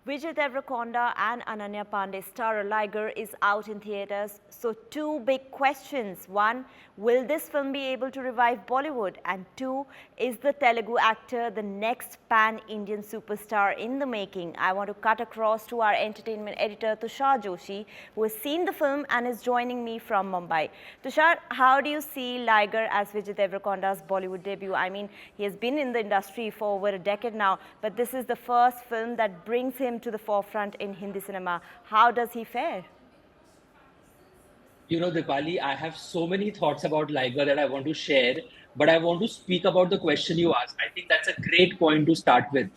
Vijay Deverakonda and Ananya Panday star Liger is out in theatres. So two big questions. One, will this film be able to revive Bollywood? And two, is the Telugu actor the next pan-Indian superstar in the making? I want to cut across to our entertainment editor Tushar Joshi, who has seen the film and is joining me from Mumbai. Tushar, how do you see Liger as Vijay Deverakonda's Bollywood debut? I mean, he has been in the industry for over a decade now, but this is the first film that brings him to the forefront in Hindi cinema. How does he fare? You know, Dipali, I have so many thoughts about Liger that I want to share, but I want to speak about the question you asked. I think that's a great point to start with.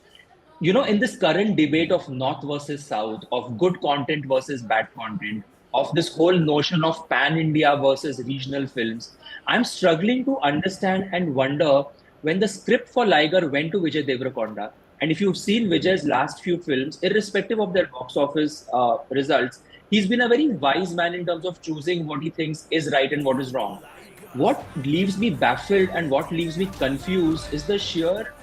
You know, in this current debate of North versus South, of good content versus bad content, of this whole notion of pan India versus regional films, I'm struggling to understand and wonder when the script for Liger went to Vijay Deverakonda. And if you've seen Vijay's last few films, irrespective of their box office results, he's been a very wise man in terms of choosing what he thinks is right and what is wrong. What leaves me baffled and what leaves me confused is the sheer,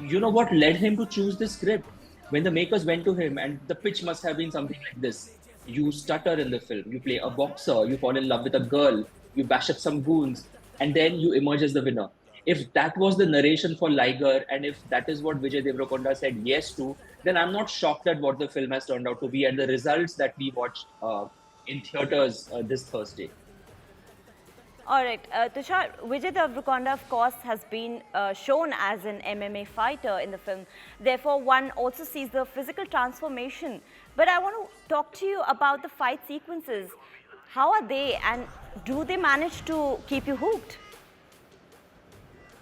what led him to choose this script. When the makers went to him, and the pitch must have been something like this: you stutter in the film, you play a boxer, you fall in love with a girl, you bash up some goons, and then you emerge as the winner. If that was the narration for Liger, and if that is what Vijay Deverakonda said yes to, then I'm not shocked at what the film has turned out to be and the results that we watched in theaters this Thursday. All right, Tushar, Vijay Deverakonda, of course, has been shown as an MMA fighter in the film. Therefore, one also sees the physical transformation. But I want to talk to you about the fight sequences. How are they, and do they manage to keep you hooked?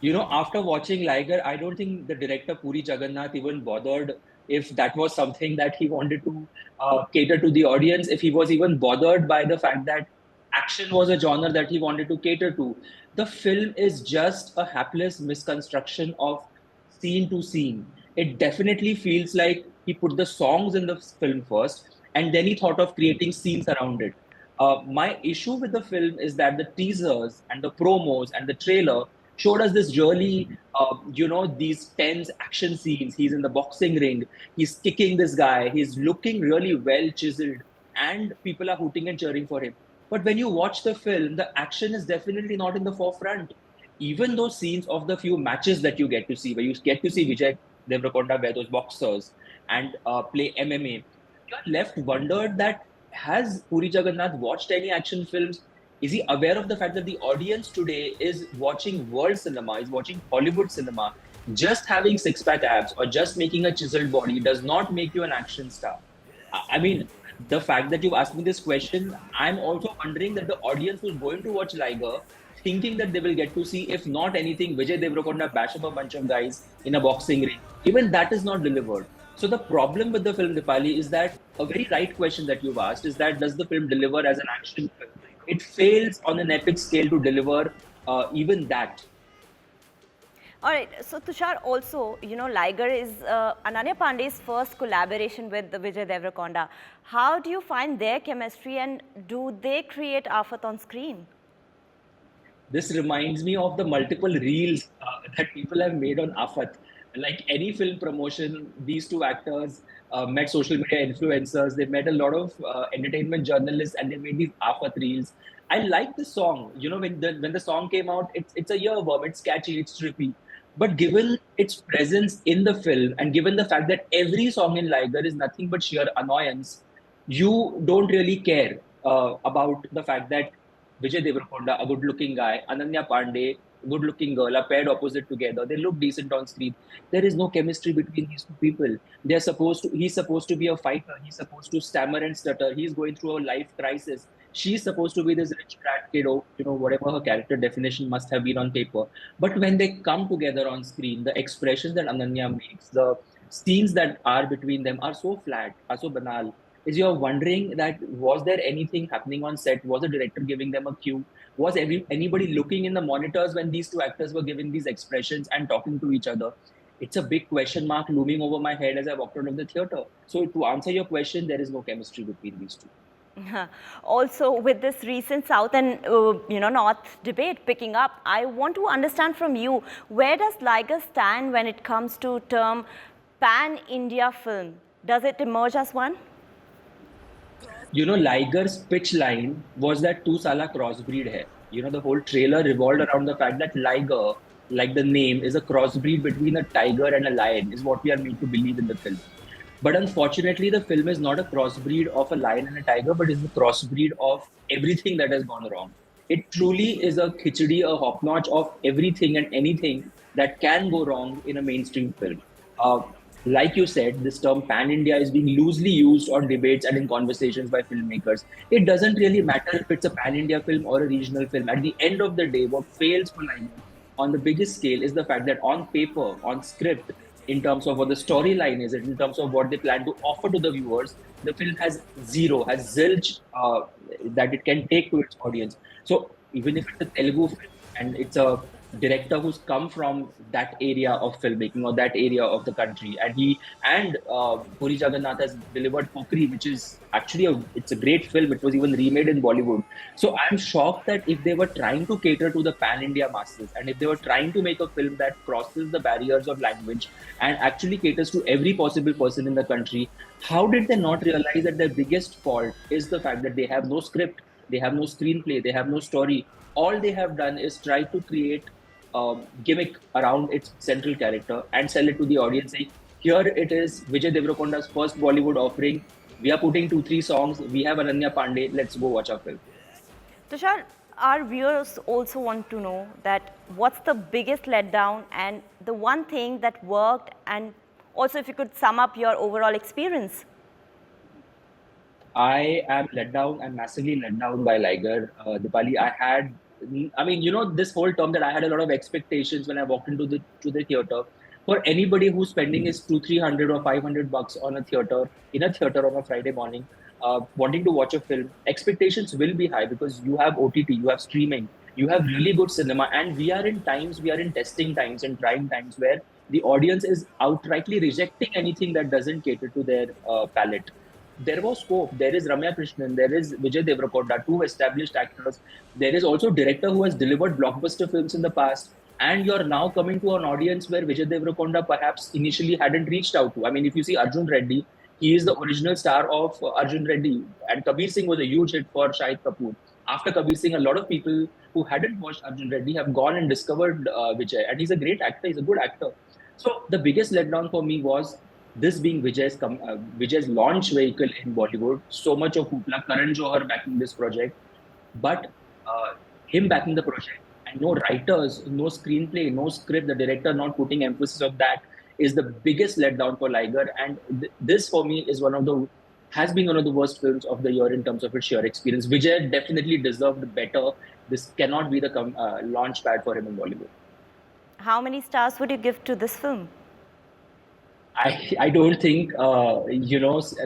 You know, after watching Liger, I don't think the director Puri Jagannadh even bothered if that was something that he wanted to cater to the audience, if he was even bothered by the fact that action was a genre that he wanted to cater to. The film is just a hapless misconstruction of scene to scene. It definitely feels like he put the songs in the film first and then he thought of creating scenes around it. My issue with the film is that the teasers and the promos and the trailer showed us this really, these tense action scenes. He's in the boxing ring, he's kicking this guy, he's looking really well chiseled, and people are hooting and cheering for him. But when you watch the film, the action is definitely not in the forefront. Even those scenes of the few matches that you get to see, where you get to see Vijay Deverakonda wear those boxers and play MMA, you're left wondered that has Puri Jagannath watched any action films? Is he aware of the fact that the audience today is watching world cinema, is watching Hollywood cinema? Just having six-pack abs or just making a chiseled body does not make you an action star. I mean, the fact that you've asked me this question, I'm also wondering that the audience who's going to watch Liger, thinking that they will get to see, if not anything, Vijay Deverakonda bash up a bunch of guys in a boxing ring. Even that is not delivered. So the problem with the film, Dipali, is that a very right question that you've asked is that does the film deliver as an action film? It fails on an epic scale to deliver even that. All right, so Tushar, also, Liger is Ananya Pandey's first collaboration with Vijay Deverakonda. How do you find their chemistry, and do they create Afat on screen? This reminds me of the multiple reels that people have made on Afat. Like any film promotion, these two actors met social media influencers. They met a lot of entertainment journalists, and they made these Afat reels. I like the song. You know, when the song came out, it's a earworm. It's catchy. It's trippy. But given its presence in the film, and given the fact that every song in Liger is nothing but sheer annoyance, you don't really care about the fact that Vijay Deverakonda, a good-looking guy, Ananya Panday, good-looking girl, are paired opposite together. They look decent on screen. There is no chemistry between these two people. He's supposed to be a fighter. He's supposed to stammer and stutter. He's going through a life crisis. She's supposed to be this rich brat kid, or whatever her character definition must have been on paper. But when they come together on screen, the expressions that Ananya makes, the scenes that are between them are so flat, are so banal. Is you're wondering that was there anything happening on set? Was the director giving them a cue? Was anybody looking in the monitors when these two actors were giving these expressions and talking to each other? It's a big question mark looming over my head as I walked out of the theater. So to answer your question, there is no chemistry between these two. Also, with this recent South and North debate picking up, I want to understand from you, where does Liger stand when it comes to term pan-India film? Does it emerge as one? You know, Liger's pitch line was that two sala crossbreed hai. You know, the whole trailer revolved around the fact that Liger, like the name, is a crossbreed between a tiger and a lion, is what we are made to believe in the film. But unfortunately, the film is not a crossbreed of a lion and a tiger, but is a crossbreed of everything that has gone wrong. It truly is a khichdi, a hop notch of everything and anything that can go wrong in a mainstream film. Uh, like you said, this term pan India is being loosely used on debates and in conversations by filmmakers. It doesn't really matter if it's a pan India film or a regional film. At the end of the day, what fails for Liger on the biggest scale is the fact that on paper, on script, in terms of what the storyline is, in terms of what they plan to offer to the viewers, the film has zero, has zilch that it can take to its audience. So even if it's a Telugu film and it's a director who's come from that area of filmmaking or that area of the country, and Puri Jagannadh has delivered Pokri, which is actually it's a great film. It was even remade in Bollywood. So I'm shocked that if they were trying to cater to the pan India masses, and if they were trying to make a film that crosses the barriers of language and actually caters to every possible person in the country, how did they not realize that their biggest fault is the fact that they have no script, they have no screenplay, they have no story. All they have done is try to create gimmick around its central character and sell it to the audience, saying, here it is, Vijay Deverakonda's first Bollywood offering. We are putting 2-3 songs. We have Ananya Panday. Let's go watch our film. Tushar, our viewers also want to know that what's the biggest letdown and the one thing that worked, and also if you could sum up your overall experience. I am let down. I'm massively let down by Liger. Dipali, I mean, you know, this whole term that I had a lot of expectations when I walked into the theater. For anybody who's spending his 200-300 or $500 on a theater in a theater on a Friday morning, wanting to watch a film, expectations will be high because you have OTT, you have streaming, you have really good cinema, and we are in testing times and trying times where the audience is outrightly rejecting anything that doesn't cater to their palate. There was scope. There is Ramya Krishnan, there is Vijay Deverakonda, two established actors. There is also a director who has delivered blockbuster films in the past. And you're now coming to an audience where Vijay Deverakonda perhaps initially hadn't reached out to. I mean, if you see Arjun Reddy, he is the original star of Arjun Reddy. And Kabir Singh was a huge hit for Shahid Kapoor. After Kabir Singh, a lot of people who hadn't watched Arjun Reddy have gone and discovered Vijay. And he's a great actor. He's a good actor. So the biggest letdown for me was this being Vijay's launch vehicle in Bollywood. So much of hoopla, Karan Johar backing this project, but him backing the project and no writers, no screenplay, no script, the director not putting emphasis on that is the biggest letdown for Liger. And this for me is has been one of the worst films of the year in terms of its sheer experience. Vijay definitely deserved better. This cannot be the launch pad for him in Bollywood. How many stars would you give to this film? I don't think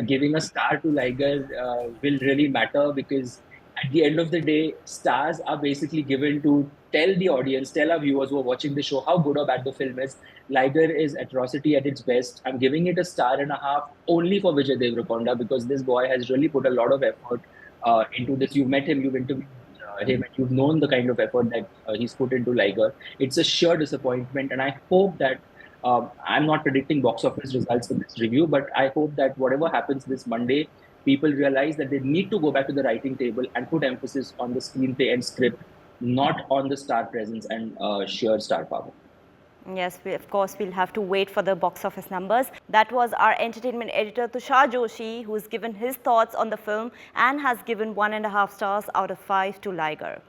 giving a star to Liger will really matter, because at the end of the day, stars are basically given to tell the audience, tell our viewers who are watching the show how good or bad the film is. Liger is atrocity at its best. I'm giving it a star and a half only for Vijay Deverakonda, because this boy has really put a lot of effort into this. You've met him, you've interviewed him, and you've known the kind of effort that he's put into Liger. It's a sheer disappointment, and I hope that I'm not predicting box office results for this review, but I hope that whatever happens this Monday, people realize that they need to go back to the writing table and put emphasis on the screenplay and script, not on the star presence and sheer star power. Yes, of course, we'll have to wait for the box office numbers. That was our entertainment editor, Tushar Joshi, who's given his thoughts on the film and has given 1.5 stars out of 5 to Liger.